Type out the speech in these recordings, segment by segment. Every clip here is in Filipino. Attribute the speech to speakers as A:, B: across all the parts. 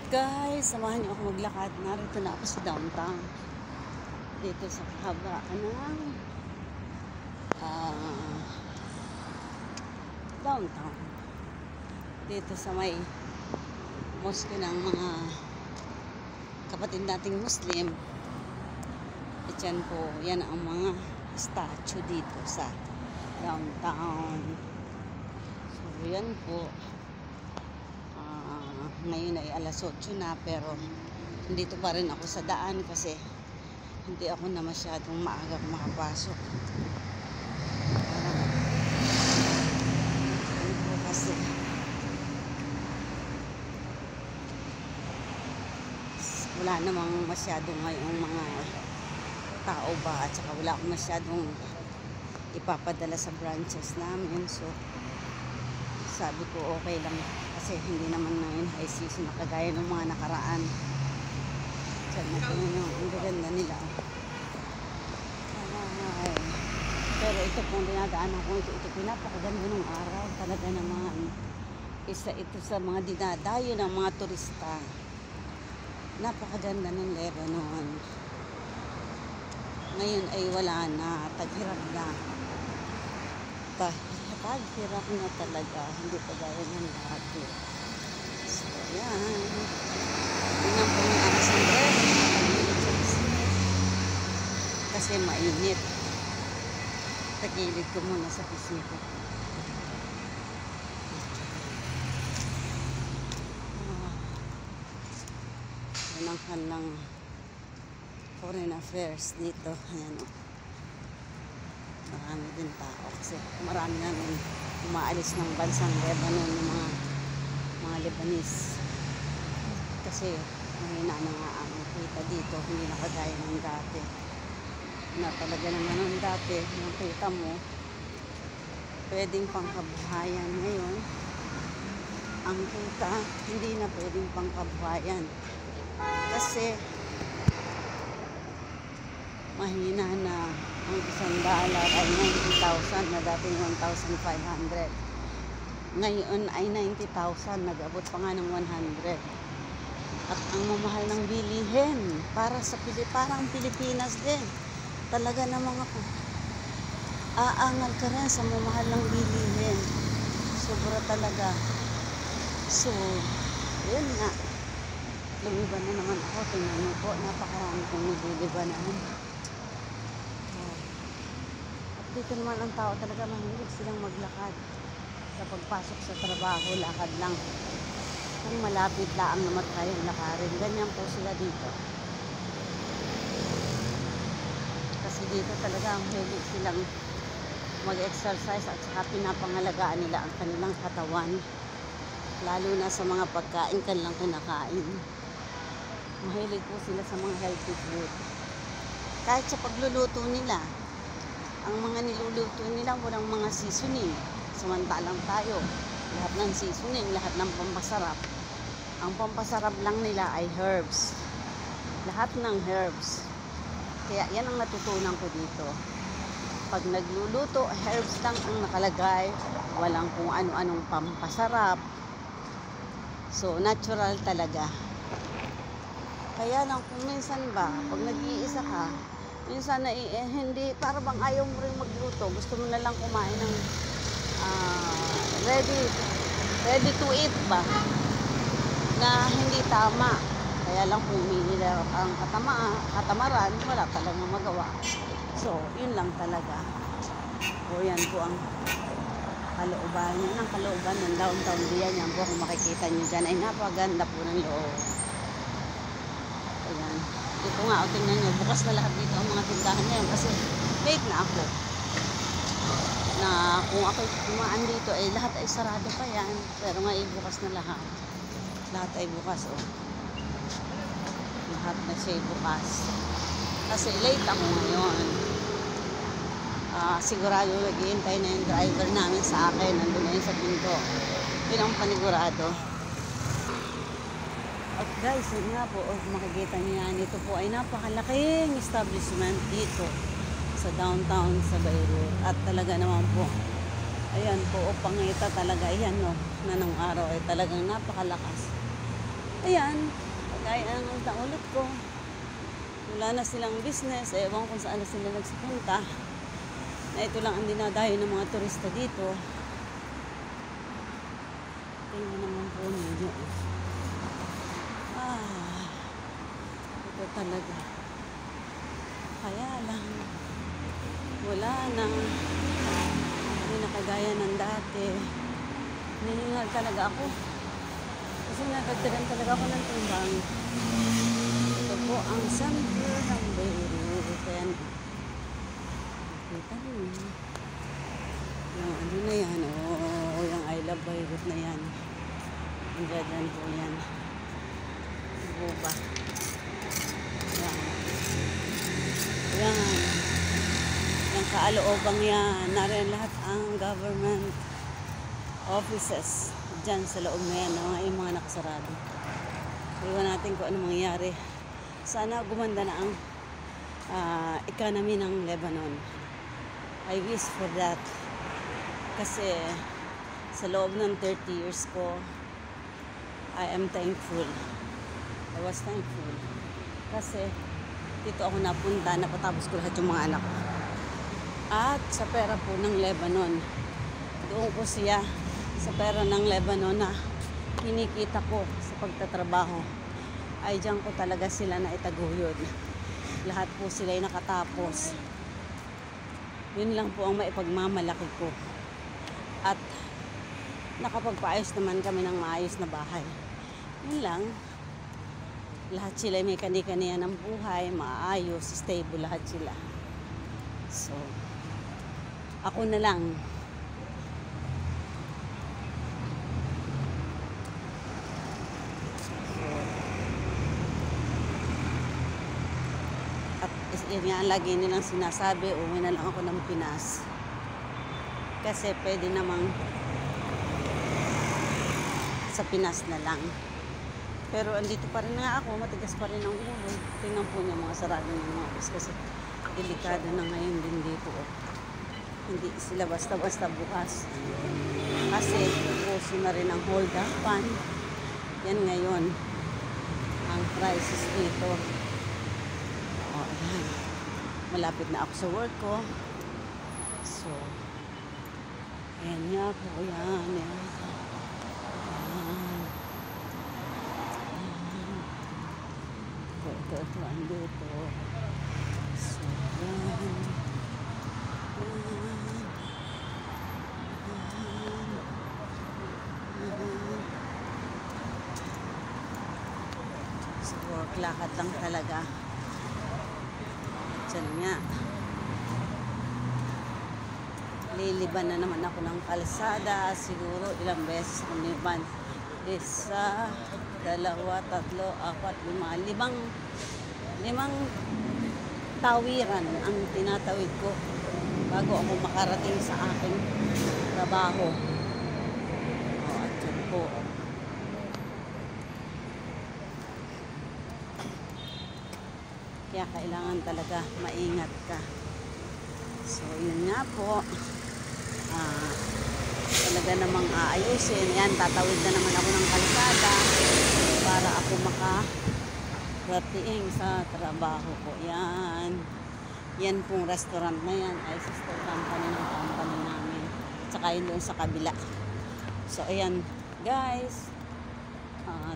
A: Guys, samahan niyo ako maglakad. Narito na ako sa downtown. Dito sa kahabaan ng ah, downtown. Dito sa may mosque ng mga kapatid nating Muslim. At yan po, yan ang mga statue dito sa downtown. So, yan po. Ngayon ay alas 8 na, pero dito pa rin ako sa daan kasi hindi ako na masyadong maaga makapasok. Kasi wala namang masyadong ngayong mga tao ba, at saka wala akong masyadong ipapadala sa branches namin. So sabi ko okay lang kasi hindi naman ngayon high season na kagaya ng mga nakaraan. Diyan na po yung gaganda nila. Ay. Pero ito pong dinadaanan ko, ito pinapakaganda ng araw talaga naman. Isa ito sa mga dinadayo ng mga turista. Napakaganda ng Lebanon. Ngayon ay wala na, taghirap na. Taghirap na talaga, hindi pa gaya ng dati. So, yan. Tingnan po yung aking sombrero. Kasi mainit. Tagilid ko muna sa pisngi ko. Yan ang kanilang foreign affairs dito. Ayan o. Marami din tao kasi marami namin umaalis ng bansang Lebanon, yung mga Lebanese. Kasi mahina na nga ang kita dito, hindi na kagaya ng dati. Na talaga naman ng dati, yung kita mo, pwedeng pangkabuhayan. Ngayon, ang kita, hindi na pwedeng pangkabuhayan. Kasi mahina na ang $1 ay 90,000 na dating 1,500. Ngayon ay 90,000, nag-abot pa nga ng 100. At ang mamahal ng bilihin para sa parang Pilipinas din. Talaga namang ako aangal ka rin sa mamahal ng bilihin. Sobra talaga. So, yun nga. Lumiban na naman ako. Tingnan mo po, napakarami kong nililibanan. Dito naman ang tao talaga mahilig silang maglakad. Sa pagpasok sa trabaho, lakad lang. Kung malapit lang naman kayang lakarin, ganyan po sila dito. Kasi dito talaga ang hilig silang mag-exercise at saka pinapangalagaan nila ang kanilang katawan. Lalo na sa mga pagkain kanilang kinakain. Mahilig po sila sa mga healthy food. Kahit sa pagluluto nila, ang mga niluluto nila walang mga seasoning. Samantalang tayo, lahat ng seasoning, lahat ng pampasarap. Ang pampasarap lang nila ay herbs. Lahat ng herbs. Kaya yan ang natutunan ko dito. Pag nagluluto, herbs lang ang nakalagay. Walang kung ano-anong pampasarap. So, natural talaga. Kaya lang kung minsan ba, pag nag-iisa ka, minsan na hindi, para bang ayaw mo rin magluto. Gusto mo na lang kumain ng ready to eat ba? Na hindi tama. Kaya lang pumili na ang katamaran, wala talagang magawa. So, yun lang talaga. O yan po ang kalooban. Yan ang kalooban ng downtown diyan. Yan po kung makikita nyo dyan ay napaganda po ng loob. Ayan. Ito nga, o tingnan nyo, bukas na lahat dito ang mga tindahan ngayon kasi late na ako. Na kung ako kumaan dito, eh lahat ay sarado pa yan. Pero ngayon, bukas na lahat. Lahat ay bukas, oh. Lahat na siya bukas. Kasi late ako ngayon. Sigurado naghihintay na yung driver namin sa akin. Nandun na yun sa pinto. Yun ang panigurado. At guys, yun nga po, makikita niyo yan, ito po ay napakalaking establishment dito sa downtown sa Beirut. At talaga naman po, ayan po, pangita talaga, yan no, na ng araw ay talagang napakalakas. Ayan, kagaya ng naulit ko. Wala na silang business. Ewan kung saan na sila nagsipunta. Na ito lang ang dinadayo ng mga turista dito. Tingnan naman po ninyo. Ito talaga. Kaya lang, wala na. Hindi na kagaya ng dati. Hinihingal talaga ako. Kasi nagdagdagan talaga ako ng timbang. Ito po ang center ng Beirut. Ayan. Kita mo. Yung ano na yan. Oh, yung I Love Beirut na yan. Ang dyan po yan. Buba. Ayan. Ayan. Yung kaaloobang yan. Nariyan lahat ang government offices. Diyan sa loob na yan. Yung mga nakasarado. Iwan natin kung ano mangyayari. Sana gumanda na ang economy ng Lebanon. I wish for that. Kasi sa loob ng 30 years ko, I am thankful. I was thankful. Kasi dito ako napunta, napatapos ko lahat yung mga anak ko. At sa pera po ng Lebanon, doon ko siya sa pera ng Lebanon na kinikita ko sa pagtatrabaho, ay diyan ko talaga sila na itaguyod. Lahat po sila ay nakatapos. Yun lang po ang maipagmamalaki ko. At nakapagpaayos naman kami ng maayos na bahay. Yun lang. Lahat sila may kani-kaniya ng buhay, maayos, stable lahat sila. So, ako na lang. At yun nga, lagi nilang sinasabi, uwi na lang ako ng Pinas. Kasi pwede namang sa Pinas na lang. Pero andito pa rin nga ako, matigas pa rin ang ulo. Tingnan po niya mga sarado ng mga office kasi delikado na ngayon din dito. Hindi sila basta-basta bukas. Kasi puso na rin ang hold-upan. Yan ngayon ang crisis dito. Ayan. Malapit na ako sa work ko. So, ayan nga po. Ayan. Ito, andito. So, ayan. So, work lakad lang talaga. Diyan nga. Liliban na naman ako ng kalsada. Siguro ilang beses ako niliban. 1, 2, 3, 4, 5, 5 tawiran ang tinatawid ko bago ako makarating sa aking trabaho. At yun po. Kaya kailangan talaga maingat ka. So, yun nga po. Talaga namang aayusin. Yan, tatawid na naman ako ng kalsada para ako makarating sa trabaho ko. Yan. Yan pong restaurant na yan ay sister company ng company namin. Tsaka yun doon sa kabila. So, ayan. Guys,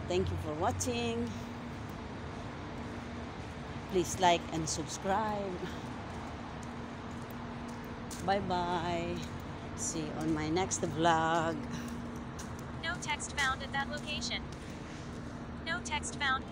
A: thank you for watching. Please like and subscribe. Bye-bye. See you on my next vlog.
B: No text found at that location. No text found.